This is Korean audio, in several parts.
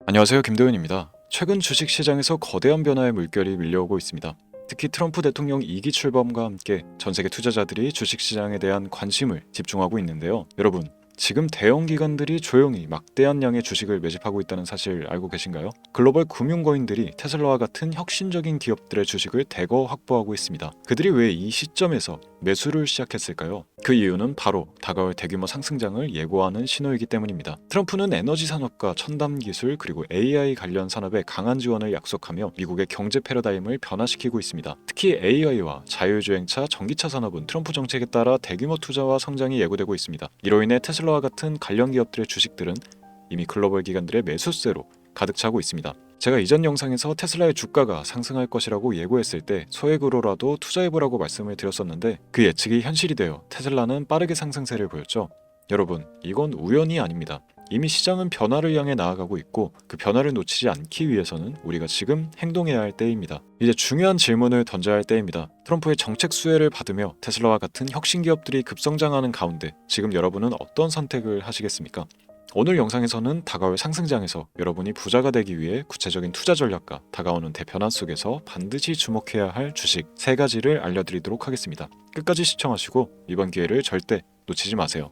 안녕하세요, 김도현입니다. 최근 주식시장에서 거대한 변화의 물결이 밀려오고 있습니다. 특히 트럼프 대통령 2기 출범과 함께 전 세계 투자자들이 주식시장에 대한 관심을 집중하고 있는데요. 여러분, 지금 대형 기관들이 조용히 막대한 양의 주식을 매집하고 있다는 사실 알고 계신가요? 글로벌 금융거인들이 테슬라와 같은 혁신적인 기업들의 주식을 대거 확보하고 있습니다. 그들이 왜 이 시점에서 매수를 시작했을까요? 그 이유는 바로 다가올 대규모 상승장을 예고하는 신호이기 때문입니다. 트럼프는 에너지 산업과 첨단 기술 그리고 AI 관련 산업에 강한 지원을 약속하며 미국의 경제 패러다임을 변화시키고 있습니다. 특히 AI와 자율주행차, 전기차 산업은 트럼프 정책에 따라 대규모 투자와 성장이 예고되고 있습니다. 이로 인해 테슬라와 같은 관련 기업들의 주식들은 이미 글로벌 기관들의 매수세로 가득 차고 있습니다. 제가 이전 영상에서 테슬라의 주가가 상승할 것이라고 예고했을 때 소액으로라도 투자해보라고 말씀을 드렸었는데 그 예측이 현실이 되어 테슬라는 빠르게 상승세를 보였죠. 여러분, 이건 우연이 아닙니다. 이미 시장은 변화를 향해 나아가고 있고 그 변화를 놓치지 않기 위해서는 우리가 지금 행동해야 할 때입니다. 이제 중요한 질문을 던져야 할 때입니다. 트럼프의 정책 수혜를 받으며 테슬라와 같은 혁신 기업들이 급성장하는 가운데 지금 여러분은 어떤 선택을 하시겠습니까? 오늘 영상에서는 다가올 상승장에서 여러분이 부자가 되기 위해 구체적인 투자 전략과 다가오는 대변화 속에서 반드시 주목해야 할 주식 3가지를 알려드리도록 하겠습니다. 끝까지 시청하시고 이번 기회를 절대 놓치지 마세요.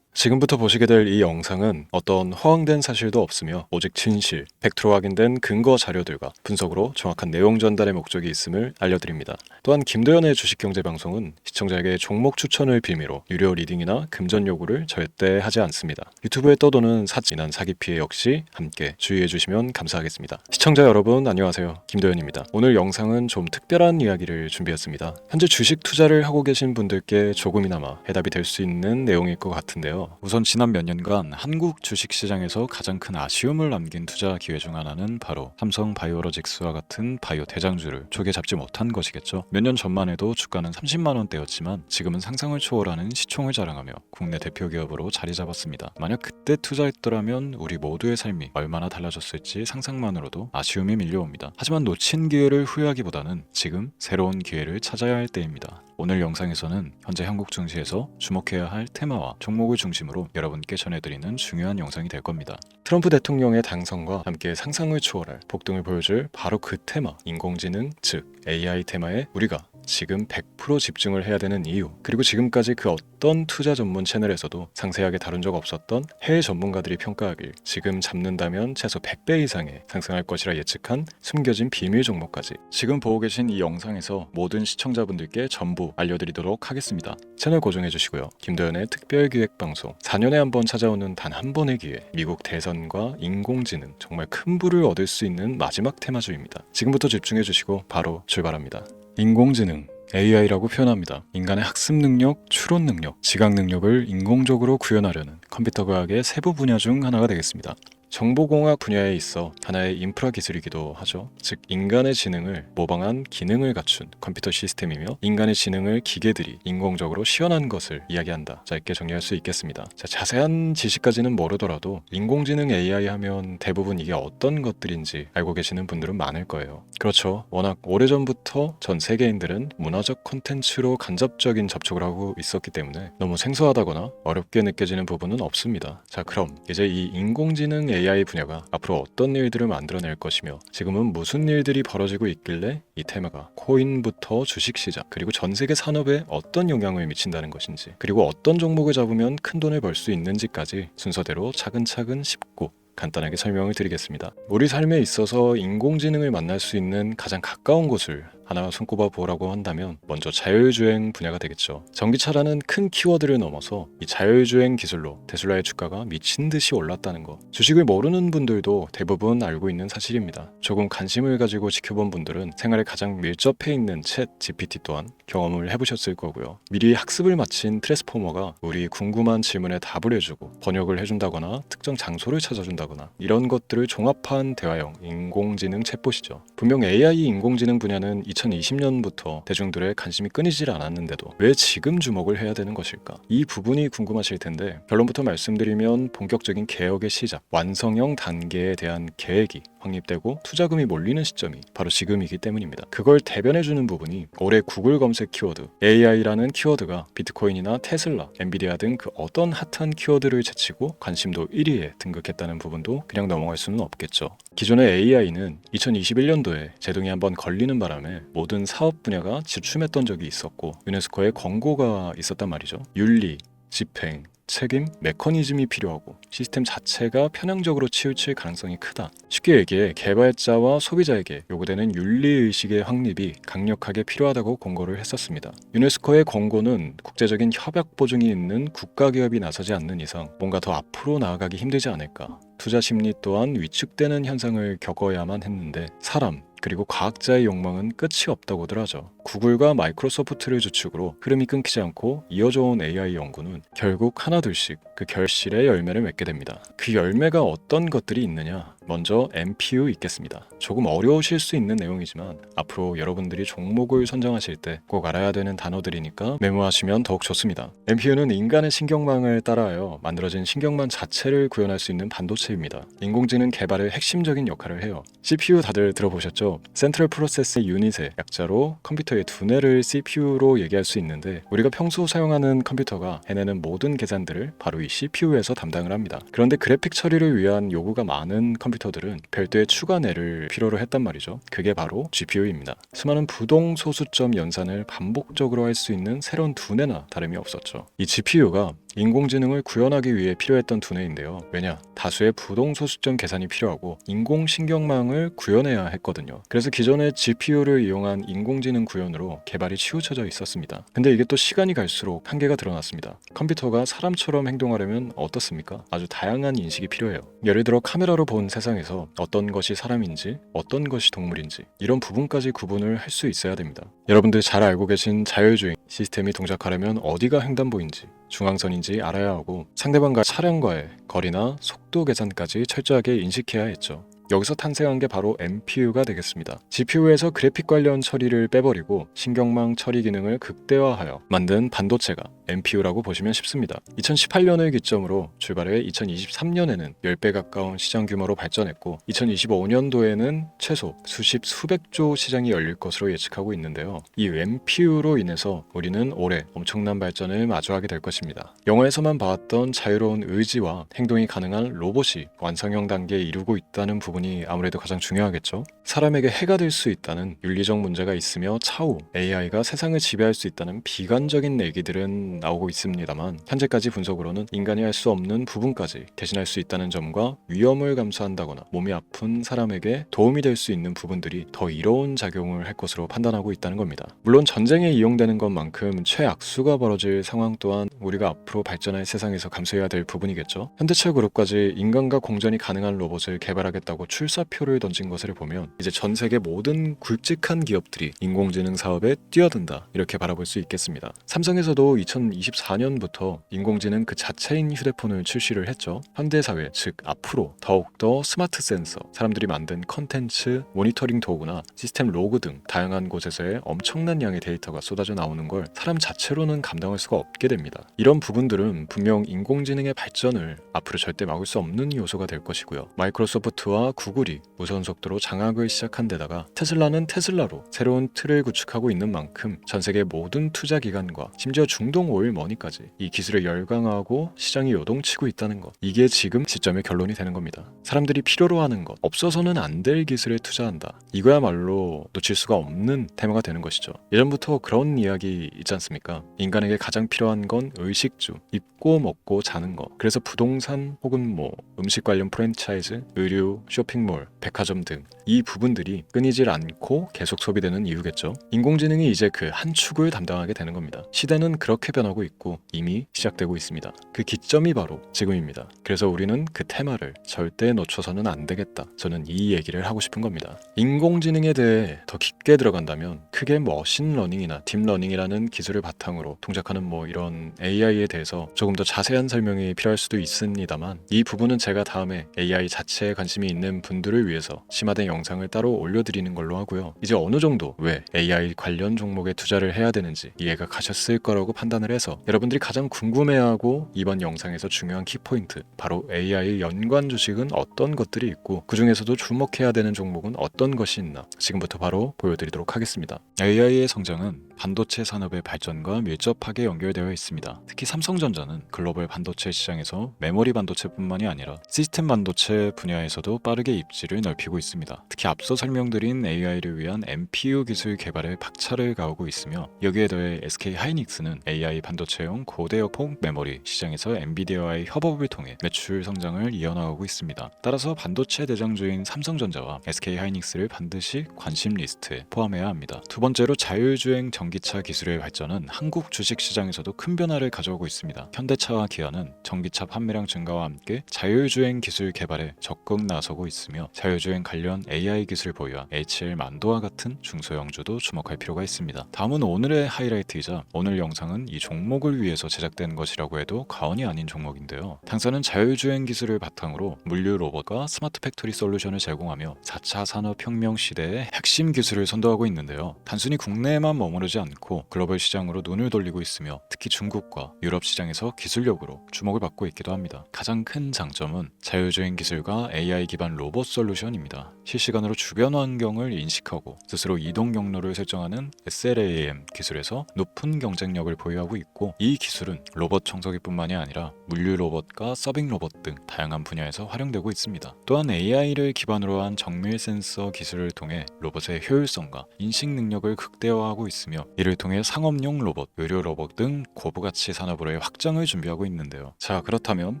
지금부터 보시게 될 이 영상은 어떤 허황된 사실도 없으며 오직 진실, 팩트로 확인된 근거 자료들과 분석으로 정확한 내용 전달의 목적이 있음을 알려드립니다. 또한 김도현의 주식경제방송은 시청자에게 종목 추천을 빌미로 유료 리딩이나 금전 요구를 절대 하지 않습니다. 유튜브에 떠도는 사진한 사기 피해 역시 함께 주의해 주시면 감사하겠습니다. 시청자 여러분 안녕하세요, 김도현입니다. 오늘 영상은 좀 특별한 이야기를 준비했습니다. 현재 주식 투자를 하고 계신 분들께 조금이나마 해답이 될 수 있는 내용일 것 같은데요. 우선 지난 몇 년간 한국 주식시장에서 가장 큰 아쉬움을 남긴 투자 기회 중 하나는 바로 삼성 바이오로직스와 같은 바이오 대장주를 조개 잡지 못한 것이겠죠. 몇 년 전만 해도 주가는 30만 원대였지만 지금은 상상을 초월하는 시총을 자랑하며 국내 대표 기업으로 자리 잡았습니다. 만약 그때 투자했더라면 우리 모두의 삶이 얼마나 달라졌을지 상상만으로도 아쉬움이 밀려옵니다. 하지만 놓친 기회를 후회하기보다는 지금 새로운 기회를 찾아야 할 때입니다. 오늘 영상에서는 현재 한국 증시에서 주목해야 할 테마와 종목을 중심으로 여러분께 전해드리는 중요한 영상이 될 겁니다. 트럼프 대통령의 당선과 함께 상상을 초월할 폭등을 보여줄 바로 그 테마, 인공지능, 즉 AI 테마에 우리가 지금 100% 집중을 해야 되는 이유, 그리고 지금까지 그 어떤 투자 전문 채널에서도 상세하게 다룬 적 없었던 해외 전문가들이 평가하길 지금 잡는다면 최소 100배 이상의 상승할 것이라 예측한 숨겨진 비밀 종목까지 지금 보고 계신 이 영상에서 모든 시청자분들께 전부 알려드리도록 하겠습니다. 채널 고정해 주시고요. 김도현의 특별기획방송 4년에 한 번 찾아오는 단 한 번의 기회, 미국 대선과 인공지능, 정말 큰 부를 얻을 수 있는 마지막 테마주입니다. 지금부터 집중해 주시고 바로 출발합니다. 인공지능, AI라고 표현합니다. 인간의 학습 능력, 추론 능력, 지각 능력을 인공적으로 구현하려는 컴퓨터 과학의 세부 분야 중 하나가 되겠습니다. 정보공학 분야에 있어 하나의 인프라 기술이기도 하죠. 즉 인간의 지능을 모방한 기능을 갖춘 컴퓨터 시스템이며 인간의 지능을 기계들이 인공적으로 시연한 것을 이야기한다. 짧게 정리할 수 있겠습니다. 자세한 지식까지는 모르더라도 인공지능 AI 하면 대부분 이게 어떤 것들인지 알고 계시는 분들은 많을 거예요. 그렇죠. 워낙 오래전부터 전 세계인들은 문화적 콘텐츠로 간접적인 접촉을 하고 있었기 때문에 너무 생소하다거나 어렵게 느껴지는 부분은 없습니다. 자, 그럼 이제 이 인공지능 AI 분야가 앞으로 어떤 일들을 만들어낼 것이며 지금은 무슨 일들이 벌어지고 있길래 이 테마가 코인부터 주식시장 그리고 전 세계 산업에 어떤 영향을 미친다는 것인지, 그리고 어떤 종목을 잡으면 큰 돈을 벌 수 있는지까지 순서대로 차근차근 짚고 간단하게 설명을 드리겠습니다. 우리 삶에 있어서 인공지능을 만날 수 있는 가장 가까운 곳을 하나 손꼽아 보라고 한다면 먼저 자율주행 분야가 되겠죠. 전기차라는 큰 키워드를 넘어서 이 자율주행 기술로 테슬라의 주가가 미친 듯이 올랐다는 거, 주식을 모르는 분들도 대부분 알고 있는 사실입니다. 조금 관심을 가지고 지켜본 분들은 생활에 가장 밀접해 있는 챗 GPT 또한 경험을 해보셨을 거고요. 미리 학습을 마친 트랜스포머가 우리 궁금한 질문에 답을 해주고 번역을 해준다거나 특정 장소를 찾아준다거나 이런 것들을 종합한 대화형 인공지능 챗봇이죠. 분명 AI 인공지능 분야는 2020년부터 대중들의 관심이 끊이질 않았는데도 왜 지금 주목을 해야 되는 것일까? 이 부분이 궁금하실 텐데 결론부터 말씀드리면 본격적인 개혁의 시작, 완성형 단계에 대한 계획이 확립되고 투자금이 몰리는 시점이 바로 지금이기 때문입니다. 그걸 대변해주는 부분이 올해 구글 검색 키워드 AI라는 키워드가 비트코인이나 테슬라, 엔비디아 등 그 어떤 핫한 키워드를 제치고 관심도 1위에 등극했다는 부분도 그냥 넘어갈 수는 없겠죠. 기존의 AI는 2021년도에 제동이 한번 걸리는 바람에 모든 사업 분야가 주춤했던 적이 있었고 유네스코의 권고가 있었단 말이죠. 윤리, 집행, 책임, 메커니즘이 필요하고 시스템 자체가 편향적으로 치우칠 가능성이 크다. 쉽게 얘기해 개발자와 소비자에게 요구되는 윤리의식의 확립이 강력하게 필요하다고 권고를 했었습니다. 유네스코의 권고는 국제적인 협약 보증이 있는 국가기업이 나서지 않는 이상 뭔가 더 앞으로 나아가기 힘들지 않을까. 투자 심리 또한 위축되는 현상을 겪어야만 했는데 사람, 그리고 과학자의 욕망은 끝이 없다고들 하죠. 구글과 마이크로소프트를 주축으로 흐름이 끊기지 않고 이어져 온 AI 연구는 결국 하나둘씩 그 결실의 열매를 맺게 됩니다. 그 열매가 어떤 것들이 있느냐? 먼저 NPU 있겠습니다. 조금 어려우실 수 있는 내용이지만 앞으로 여러분들이 종목을 선정하실 때 꼭 알아야 되는 단어들이니까 메모하시면 더욱 좋습니다. NPU는 인간의 신경망을 따라하여 만들어진 신경망 자체를 구현할 수 있는 반도체입니다. 인공지능 개발의 핵심적인 역할을 해요. CPU 다들 들어보셨죠? 센트럴 프로세스 유닛의 약자로 컴퓨터의 두뇌를 CPU로 얘기할 수 있는데 우리가 평소 사용하는 컴퓨터가 해내는 모든 계산들을 바로 이 CPU에서 담당을 합니다. 그런데 그래픽 처리를 위한 요구가 많은 컴퓨터들은 별도의 추가뇌를 필요로 했단 말이죠. 그게 바로 GPU입니다. 수많은 부동 소수점 연산을 반복적으로 할 수 있는 새로운 두뇌나 다름이 없었죠. 이 GPU가 인공지능을 구현하기 위해 필요했던 두뇌인데요. 왜냐? 다수의 부동 소수점 계산이 필요하고 인공신경망을 구현해야 했거든요. 그래서 기존의 GPU를 이용한 인공지능 구현으로 개발이 치우쳐져 있었습니다. 근데 이게 또 시간이 갈수록 한계가 드러났습니다. 컴퓨터가 사람처럼 행동하려면 어떻습니까? 아주 다양한 인식이 필요해요. 예를 들어 카메라로 본 세상에서 어떤 것이 사람인지 어떤 것이 동물인지 이런 부분까지 구분을 할 수 있어야 됩니다. 여러분들 잘 알고 계신 자율주행 시스템이 동작하려면 어디가 횡단보인지 중앙선인지 알아야 하고 상대방과 차량과의 거리나 속도 계산까지 철저하게 인식해야 했죠. 여기서 탄생한 게 바로 NPU가 되겠습니다. GPU에서 그래픽 관련 처리를 빼버리고 신경망 처리 기능을 극대화하여 만든 반도체가 NPU라고 보시면 쉽습니다. 2018년을 기점으로 출발해 2023년에는 10배 가까운 시장 규모로 발전했고 2025년도에는 최소 수백조 시장이 열릴 것으로 예측하고 있는데요. 이 NPU로 인해서 우리는 올해 엄청난 발전을 마주하게 될 것입니다. 영화에서만 봐왔던 자유로운 의지와 행동이 가능한 로봇이 완성형 단계에 이르고 있다는 부분이 아무래도 가장 중요하겠죠. 사람에게 해가 될 수 있다는 윤리적 문제가 있으며 차후 AI가 세상을 지배할 수 있다는 비관적인 얘기들은 나오고 있습니다만 현재까지 분석으로는 인간이 할 수 없는 부분까지 대신할 수 있다는 점과 위험을 감수한다거나 몸이 아픈 사람에게 도움이 될 수 있는 부분들이 더 이로운 작용을 할 것으로 판단하고 있다는 겁니다. 물론 전쟁에 이용되는 것만큼 최악수가 벌어질 상황 또한 우리가 앞으로 발전할 세상에서 감수해야 될 부분이겠죠. 현대차 그룹까지 인간과 공전이 가능한 로봇을 개발하겠다고 출사표를 던진 것을 보면 이제 전 세계 모든 굵직한 기업들이 인공지능 사업에 뛰어든다 이렇게 바라볼 수 있겠습니다. 삼성에서도 2024년부터 인공지능 그 자체인 휴대폰을 출시를 했죠. 현대사회 즉 앞으로 더욱더 스마트 센서, 사람들이 만든 컨텐츠, 모니터링 도구나 시스템 로그 등 다양한 곳에서의 엄청난 양의 데이터가 쏟아져 나오는 걸 사람 자체로는 감당할 수가 없게 됩니다. 이런 부분들은 분명 인공지능의 발전을 앞으로 절대 막을 수 없는 요소가 될 것이고요. 마이크로소프트와 구글이 무선 속도로 장악을 시작한 데다가 테슬라는 테슬라로 새로운 틀을 구축하고 있는 만큼 전 세계 모든 투자 기관과 심지어 중동 오일 머니까지 이 기술을 열광하고 시장이 요동치고 있다는 것, 이게 지금 시점의 결론이 되는 겁니다. 사람들이 필요로 하는 것, 없어서는 안 될 기술에 투자한다. 이거야말로 놓칠 수가 없는 테마가 되는 것이죠. 예전부터 그런 이야기 있지 않습니까? 인간에게 가장 필요한 건 의식주, 입고 먹고 자는 거. 그래서 부동산 혹은 음식 관련 프랜차이즈, 의류, 쇼핑몰, 백화점 등 이 부분들이 끊이질 않고 계속 소비되는 이유겠죠. 인공지능이 이제 그 한 축을 담당하게 되는 겁니다. 시대는 그렇게 변하고 있고 이미 시작되고 있습니다. 그 기점이 바로 지금입니다. 그래서 우리는 그 테마를 절대 놓쳐서는 안 되겠다. 저는 이 얘기를 하고 싶은 겁니다. 인공지능에 대해 더 깊게 들어간다면 크게 머신러닝이나 딥러닝이라는 기술을 바탕으로 동작하는 이런 AI에 대해서 조금 더 자세한 설명이 필요할 수도 있습니다만 이 부분은 제가 다음에 AI 자체에 관심이 있는 분들을 위해서 심화된 영상을 따로 올려드리는 걸로 하고요. 이제 어느 정도 왜 AI 관련 종목에 투자를 해야 되는지 이해가 가셨을 거라고 판단을 진행을 해서 여러분들이 가장 궁금해하고 이번 영상에서 중요한 키포인트, 바로 AI 연관 주식은 어떤 것들이 있고 그 중에서도 주목해야 되는 종목은 어떤 것이 있나 지금부터 바로 보여드리도록 하겠습니다. AI의 성장은 반도체 산업의 발전과 밀접하게 연결되어 있습니다. 특히 삼성전자는 글로벌 반도체 시장에서 메모리 반도체뿐만이 아니라 시스템 반도체 분야에서도 빠르게 입지를 넓히고 있습니다. 특히 앞서 설명드린 AI를 위한 MPU 기술 개발에 박차를 가하고 있으며 여기에 더해 SK 하이닉스는 AI 반도체용 고대역폭 메모리 시장에서 엔비디아와의 협업을 통해 매출 성장을 이어나가고 있습니다. 따라서 반도체 대장주인 삼성전자와 SK 하이닉스를 반드시 관심 리스트에 포함해야 합니다. 두 번째로 자율주행 전기차 기술의 발전은 한국 주식시장에서도 큰 변화를 가져오고 있습니다. 현대차와 기아는 전기차 판매량 증가와 함께 자율주행 기술 개발에 적극 나서고 있으며 자율주행 관련 AI 기술 보유한 HL 만도와 같은 중소형주도 주목할 필요가 있습니다. 다음은 오늘의 하이라이트이자 오늘 영상은 이 종목을 위해서 제작된 것이라고 해도 과언이 아닌 종목인데요. 당사는 자율주행 기술을 바탕으로 물류 로봇과 스마트 팩토리 솔루션을 제공하며 4차 산업혁명 시대의 핵심 기술을 선도하고 있는데요. 단순히 국내에만 머무르지 않고 글로벌 시장으로 눈을 돌리고 있으며 특히 중국과 유럽 시장에서 기술력으로 주목을 받고 있기도 합니다. 가장 큰 장점은 자율주행 기술과 AI 기반 로봇 솔루션입니다. 실시간으로 주변 환경을 인식하고 스스로 이동 경로를 설정하는 SLAM 기술에서 높은 경쟁력을 보유하고 있고 이 기술은 로봇 청소기뿐만이 아니라 물류 로봇과 서빙 로봇 등 다양한 분야에서 활용되고 있습니다. 또한 AI를 기반으로 한 정밀 센서 기술을 통해 로봇의 효율성과 인식 능력을 극대화하고 있으며 이를 통해 상업용 로봇, 의료 로봇 등 고부가치 산업으로의 확장을 준비하고 있는데요. 자, 그렇다면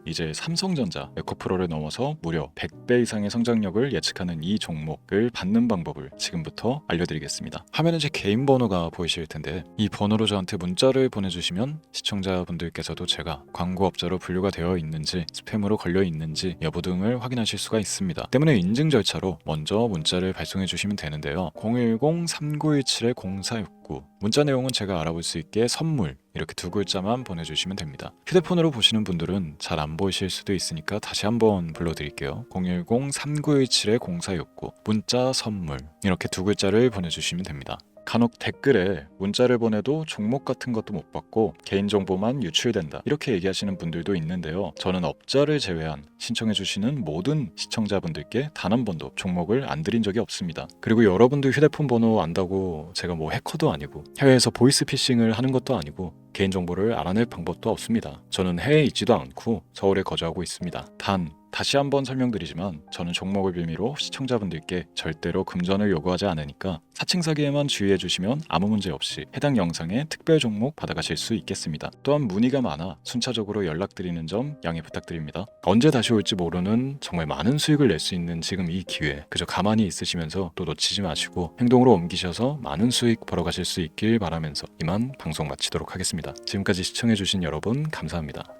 이제 삼성전자 에코프로를 넘어서 무려 100배 이상의 성장력을 예측하는 이 종목을 받는 방법을 지금부터 알려드리겠습니다. 화면에 제 개인 번호가 보이실 텐데 이 번호로 저한테 문자를 보내주시면 시청자분들께서도 제가 광고업자로 분류가 되어 있는지 스팸으로 걸려 있는지 여부 등을 확인하실 수가 있습니다. 때문에 인증 절차로 먼저 문자를 발송해 주시면 되는데요. 010-3917-0469 문자 내용은 제가 알아볼 수 있게 선물 이렇게 두 글자만 보내주시면 됩니다. 휴대폰으로 보시는 분들은 잘 안 보이실 수도 있으니까 다시 한번 불러드릴게요. 010-3917-0469 문자 선물 이렇게 두 글자를 보내주시면 됩니다. 간혹 댓글에 문자를 보내도 종목 같은 것도 못 받고 개인정보만 유출된다 이렇게 얘기하시는 분들도 있는데요. 저는 업자를 제외한 신청해주시는 모든 시청자분들께 단 한 번도 종목을 안 드린 적이 없습니다. 그리고 여러분들 휴대폰 번호 안다고 제가 뭐 해커도 아니고 해외에서 보이스피싱을 하는 것도 아니고 개인정보를 알아낼 방법도 없습니다. 저는 해외에 있지도 않고 서울에 거주하고 있습니다. 다시 한번 설명드리지만 저는 종목을 빌미로 시청자분들께 절대로 금전을 요구하지 않으니까 사칭 사기에만 주의해 주시면 아무 문제 없이 해당 영상에 특별 종목 받아가실 수 있겠습니다. 또한 문의가 많아 순차적으로 연락드리는 점 양해 부탁드립니다. 언제 다시 올지 모르는 정말 많은 수익을 낼 수 있는 지금 이 기회 그저 가만히 있으시면서 또 놓치지 마시고 행동으로 옮기셔서 많은 수익 벌어가실 수 있길 바라면서 이만 방송 마치도록 하겠습니다. 지금까지 시청해 주신 여러분 감사합니다.